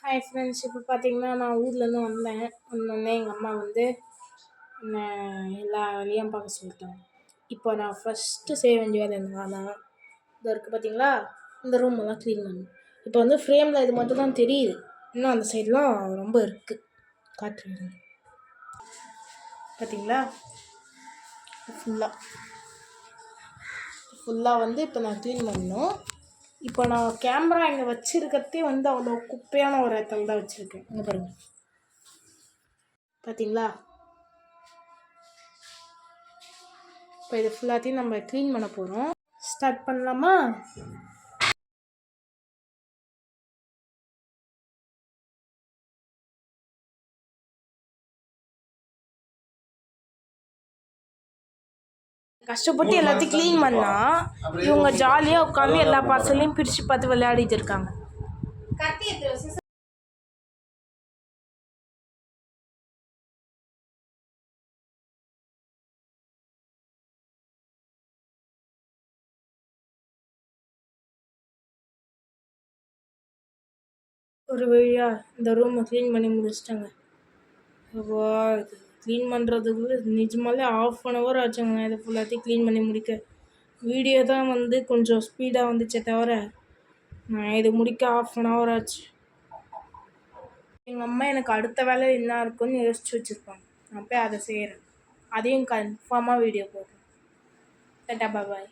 Hi friends, இப்போ பார்த்தீங்கன்னா நான் ஊர்லேருந்து வந்தோடனே எங்கள் அம்மா வந்து என்னை எல்லா வேலையும் பார்க்க சொல்லிட்டாங்க. இப்போ நான் ஃபஸ்ட்டு செய்ய வேண்டிய வேலை என்னன்னா, இது இருக்குது பார்த்தீங்களா, இந்த ரூமெல்லாம் க்ளீன் பண்ணணும். இப்போ வந்து ஃப்ரேமில் இது மட்டும் தான் தெரியுது, இன்னும் அந்த சைட்லாம் ரொம்ப இருக்குது. காற்று பார்த்தீங்களா, ஃபுல்லாக வந்து இப்போ நான் க்ளீன் பண்ணணும். இப்போ நான் கேமரா இங்கே வச்சுருக்கிறதே வந்து அவ்வளோ குப்பையான ஒரு இடத்துல தான் வச்சுருக்கேன். இங்கே பாருங்கள், பார்த்தீங்களா. இப்போ இது ஃபுல்லாத்தையும் நம்ம க்ளீன் பண்ண போகிறோம். ஸ்டார்ட் பண்ணலாமா? கஷ்டப்பட்டு எல்லாத்தையும் க்ளீன் பண்ணால் இவங்க ஜாலியாக உட்காந்து எல்லா பார்சலையும் பிரித்து பார்த்து விளையாடிட்டு இருக்காங்க. ஒரு வழியாக இந்த ரூமை க்ளீன் பண்ணி முடிச்சிட்டாங்க. க்ளீன் பண்ணுறதுக்குள்ளே நிஜமாலே 1/2 hour ஆச்சுங்க. நான் இதை ஃபுல்லாத்தையும் க்ளீன் பண்ணி முடிக்க. வீடியோ தான் வந்து கொஞ்சம் ஸ்பீடாக வந்துச்சே தவிர நான் இது முடிக்க 1/2 hour ஆச்சு. எங்கள் அம்மா எனக்கு அடுத்த வேலை என்ன இருக்குன்னு யோசிச்சு வச்சுருப்பாங்க. நான் போய் அதை செய்கிறேன். அதையும் கன்ஃபார்மாக வீடியோ போடுறேன். டாடா பாய்.